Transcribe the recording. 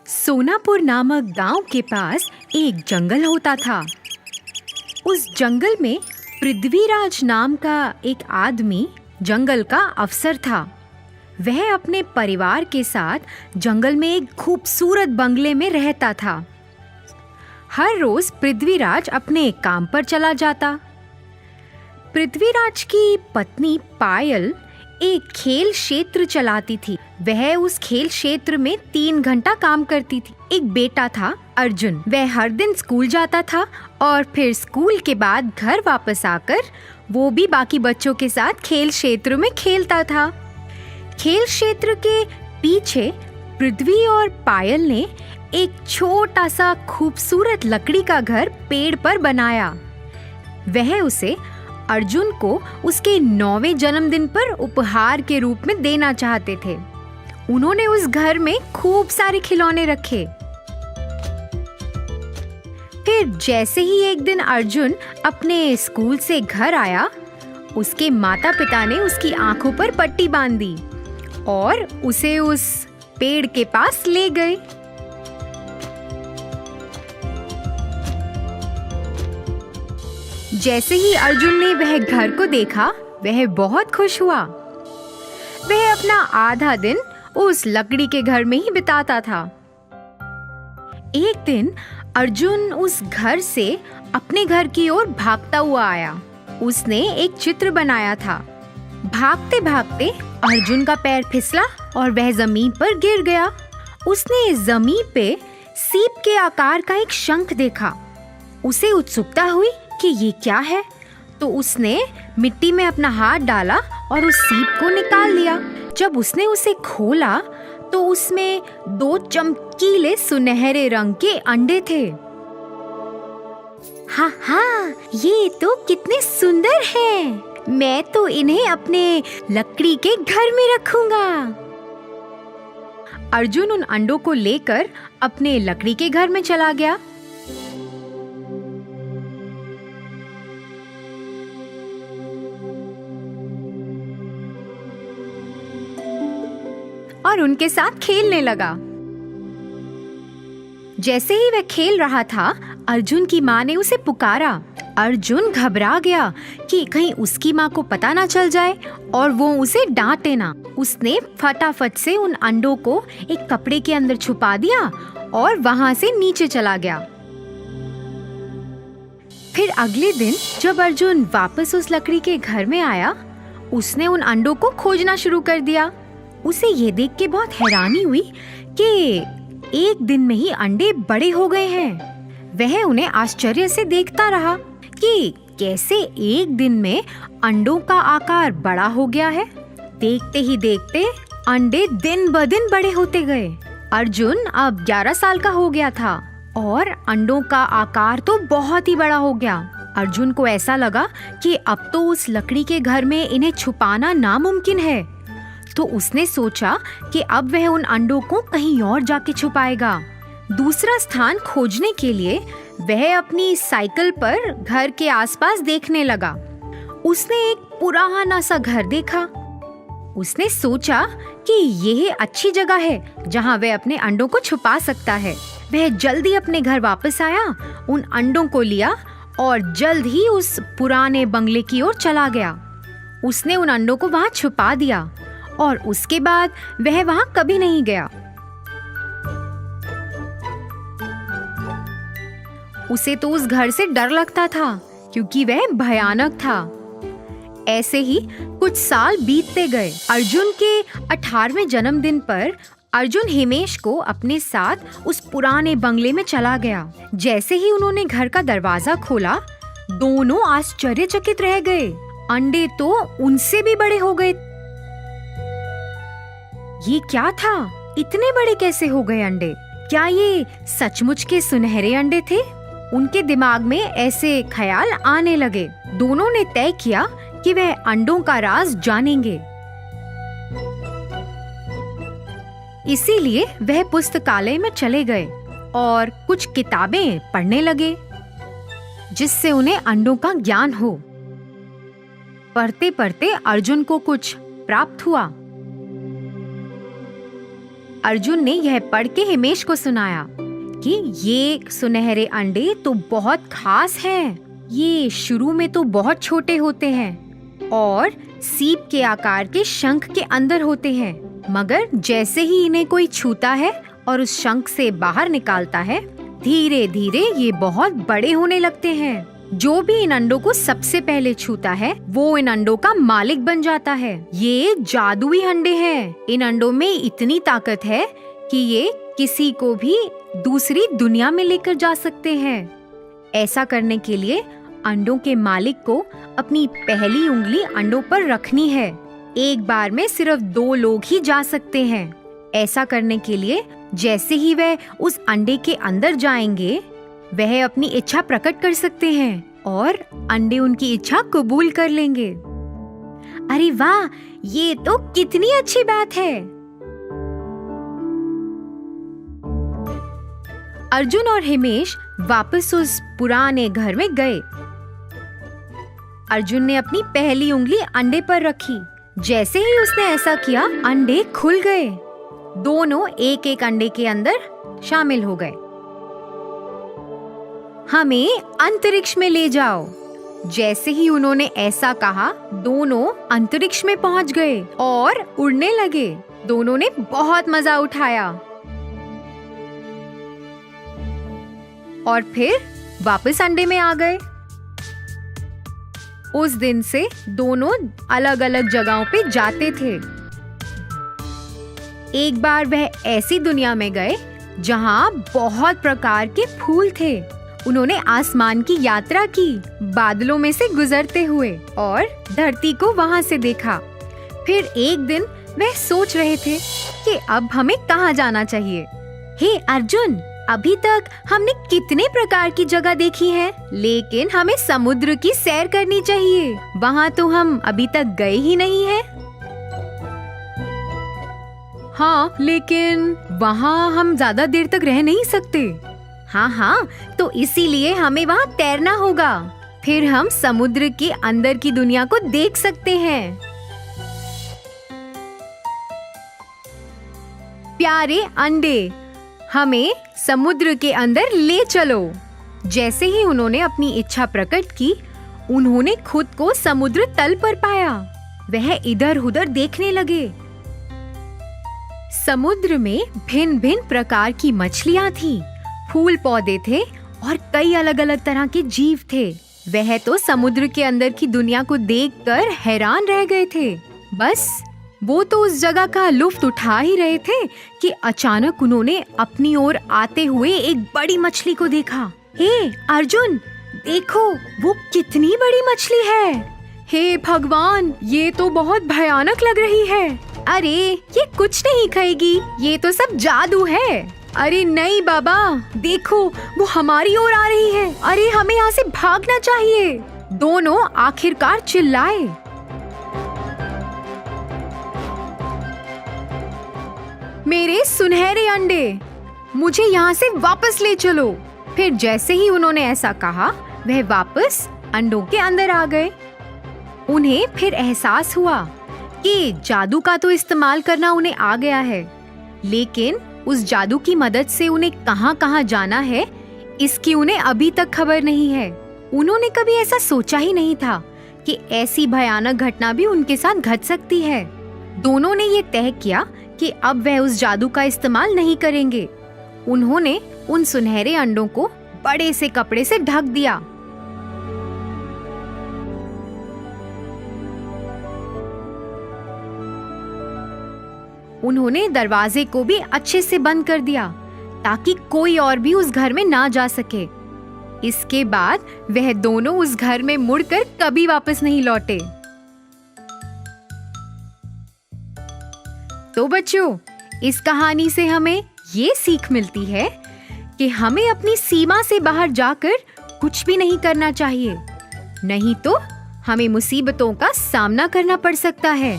सोनापुर नामक गांव के पास एक जंगल होता था। उस जंगल में पृथ्वीराज नाम का एक आदमी जंगल का अफसर था। वह अपने परिवार के साथ जंगल में एक खूबसूरत बंगले में रहता था। हर रोज पृथ्वीराज अपने काम पर चला जाता। पृथ्वीराज की पत्नी पायल एक खेल क्षेत्र चलाती थी। वह उस खेल क्षेत्र में 3 घंटा काम करती थी। एक बेटा था अर्जुन। वह हर दिन स्कूल जाता था और फिर स्कूल के बाद घर वापस आकर वो भी बाकी बच्चों के साथ खेल क्षेत्र में खेलता था। खेल क्षेत्र के पीछे पृथ्वी और पायल ने एक छोटा सा खूबसूरत लकड़ी का घर पेड़ पर बनाया। वह उसे अर्जुन को उसके 9वें जन्मदिन पर उपहार के रूप में देना चाहते थे। उन्होंने उस घर में खूब सारे खिलौने रखे। फिर जैसे ही एक दिन अर्जुन अपने स्कूल से घर आया, उसके माता पिता ने उसकी आंखों पर पट्टी बांध दी और उसे उस पेड़ के पास ले गए। जैसे ही अर्जुन ने वह घर को देखा, वह बहुत खुश हुआ। वह अपना आधा दिन उस लकड़ी के घर में ही बिताता था। एक दिन अर्जुन उस घर से अपने घर की ओर भागता हुआ आया। उसने एक चित्र बनाया था। भागते भागते अर्जुन का पैर फिसला और वह जमीन पर गिर गया। उसने जमीन पे सीप के आकार का एक शंख देखा। उसे उत्सुकता हुई कि ये क्या है, तो उसने मिट्टी में अपना हाथ डाला और उस सीप को निकाल लिया। जब उसने उसे खोला तो उसमें 2 चमकीले सुनहरे रंग के अंडे थे। हाँ हाँ, ये तो कितने सुंदर हैं। मैं तो इन्हें अपने लकड़ी के घर में रखूंगा। अर्जुन उन अंडों को लेकर अपने लकड़ी के घर में चला गया। और उनके साथ खेलने लगा। जैसे ही वह खेल रहा था, अर्जुन की माँ ने उसे पुकारा। अर्जुन घबरा गया कि कहीं उसकी माँ को पता ना चल जाए और वो उसे डांटे ना। उसने फटाफट से उन अंडों को एक कपड़े के अंदर छुपा दिया और वहां से नीचे चला गया। फिर अगले दिन जब अर्जुन वापस उस लकड़ी के घर में आया, उसने उन अंडों को खोजना शुरू कर दिया। उसे ये देख के बहुत हैरानी हुई कि एक दिन में ही अंडे बड़े हो गए हैं। वह उन्हें आश्चर्य से देखता रहा कि कैसे एक दिन में अंडों का आकार बड़ा हो गया है। देखते ही देखते अंडे दिन ब दिन बड़े होते गए। अर्जुन अब 11 साल का हो गया था और अंडों का आकार तो बहुत ही बड़ा हो गया। अर्जुन को ऐसा लगा कि अब तो उस लकड़ी के घर में इन्हें छुपाना नामुमकिन है। तो उसने सोचा कि अब वह उन अंडों को कहीं और जाके छुपाएगा। दूसरा स्थान खोजने के लिए वह अपनी साइकिल पर घर के आसपास देखने लगा। उसने एक पुराना सा घर देखा। उसने सोचा कि यह अच्छी जगह है जहां वह अपने अंडों को छुपा सकता है। वह जल्दी अपने घर वापस आया, उन अंडों को लिया और जल्द ही उस पुराने बंगले की ओर चला गया। उसने उन अंडों को वहां छुपा दिया और उसके बाद वह वहां कभी नहीं गया। उसे तो उस घर से डर लगता था क्योंकि वह भयानक था। ऐसे ही कुछ साल बीतते गए। अर्जुन के 18वें जन्मदिन पर अर्जुन हिमेश को अपने साथ उस पुराने बंगले में चला गया। जैसे ही उन्होंने घर का दरवाजा खोला, दोनों आश्चर्यचकित रह गए। अंडे तो उनसे भी बड़े हो गए। ये क्या था? इतने बड़े कैसे हो गए अंडे? क्या ये सचमुच के सुनहरे अंडे थे? उनके दिमाग में ऐसे ख्याल आने लगे। दोनों ने तय किया कि वह अंडों का राज जानेंगे। इसीलिए वह पुस्तकालय में चले गए और कुछ किताबें पढ़ने लगे जिससे उन्हें अंडों का ज्ञान हो। पढ़ते पढ़ते अर्जुन को कुछ प्राप्त हुआ। अर्जुन ने यह पढ़ के हिमेश को सुनाया कि ये सुनहरे अंडे तो बहुत खास हैं। ये शुरू में तो बहुत छोटे होते हैं और सीप के आकार के शंख के अंदर होते हैं, मगर जैसे ही इन्हें कोई छूता है और उस शंख से बाहर निकालता है, धीरे धीरे ये बहुत बड़े होने लगते हैं। जो भी इन अंडों को सबसे पहले छूता है वो इन अंडों का मालिक बन जाता है। ये जादुई अंडे हैं। इन अंडों में इतनी ताकत है कि ये किसी को भी दूसरी दुनिया में लेकर जा सकते हैं। ऐसा करने के लिए अंडों के मालिक को अपनी पहली उंगली अंडों पर रखनी है। एक बार में सिर्फ 2 लोग ही जा सकते हैं। ऐसा करने के लिए जैसे ही वह उस अंडे के अंदर जाएंगे, वह अपनी इच्छा प्रकट कर सकते हैं और अंडे उनकी इच्छा कबूल कर लेंगे। अरे वाह, ये तो कितनी अच्छी बात है। अर्जुन और हिमेश वापस उस पुराने घर में गए। अर्जुन ने अपनी पहली उंगली अंडे पर रखी। जैसे ही उसने ऐसा किया, अंडे खुल गए। दोनों एक एक अंडे के अंदर शामिल हो गए। हमें अंतरिक्ष में ले जाओ। जैसे ही उन्होंने ऐसा कहा, दोनों अंतरिक्ष में पहुंच गए और उड़ने लगे। दोनों ने बहुत मजा उठाया और फिर वापस अंडे में आ गए। उस दिन से दोनों अलग अलग जगहों पे जाते थे। एक बार वह ऐसी दुनिया में गए जहां बहुत प्रकार के फूल थे। उन्होंने आसमान की यात्रा की, बादलों में से गुजरते हुए, और धरती को वहां से देखा। फिर एक दिन वह सोच रहे थे कि अब हमें कहाँ जाना चाहिए। हे अर्जुन, अभी तक हमने कितने प्रकार की जगह देखी है, लेकिन हमें समुद्र की सैर करनी चाहिए। वहाँ तो हम अभी तक गए ही नहीं हैं। हाँ, लेकिन वहाँ हम ज्यादा देर तक रह नहीं सकते। हाँ, तो इसीलिए हमें वहाँ तैरना होगा। फिर हम समुद्र के अंदर की दुनिया को देख सकते हैं। प्यारे अंडे, हमें समुद्र के अंदर ले चलो। जैसे ही उन्होंने अपनी इच्छा प्रकट की, उन्होंने खुद को समुद्र तल पर पाया। वह इधर उधर देखने लगे। समुद्र में भिन्न भिन्न प्रकार की मछलियां थी, फूल पौधे थे और कई अलग अलग तरह के जीव थे। वह तो समुद्र के अंदर की दुनिया को देखकर हैरान रह गए थे। बस वो तो उस जगह का लुत्फ उठा ही रहे थे कि अचानक उन्होंने अपनी ओर आते हुए एक बड़ी मछली को देखा। हे अर्जुन, देखो वो कितनी बड़ी मछली है। हे भगवान, ये तो बहुत भयानक लग रही है। अरे ये कुछ नहीं खाएगी, ये तो सब जादू है। अरे नहीं बाबा, देखो वो हमारी ओर आ रही है। अरे हमें यहाँ से भागना चाहिए। दोनों आखिरकार चिल्लाए। मेरे सुनहरे अंडे, मुझे यहाँ से वापस ले चलो। फिर जैसे ही उन्होंने ऐसा कहा, वह वापस अंडों के अंदर आ गए। उन्हें फिर एहसास हुआ कि जादू का तो इस्तेमाल करना उन्हें आ गया है, लेकिन उस जादू की मदद से उन्हें कहाँ-कहाँ जाना है, इसकी उन्हें अभी तक खबर नहीं है। उन्होंने कभी ऐसा सोचा ही नहीं था कि ऐसी भयानक घटना भी उनके साथ घट सकती है। दोनों ने ये तय किया कि अब वह उस जादू का इस्तेमाल नहीं करेंगे। उन्होंने उन सुनहरे अंडों को बड़े से कपड़े से ढक दिया। उन्होंने दरवाजे को भी अच्छे से बंद कर दिया ताकि कोई और भी उस घर में ना जा सके। इसके बाद वह दोनों उस घर में मुड़कर कभी वापस नहीं लौटे। तो बच्चों, इस कहानी से हमें ये सीख मिलती है कि हमें अपनी सीमा से बाहर जाकर कुछ भी नहीं करना चाहिए, नहीं तो हमें मुसीबतों का सामना करना पड़ सकता है।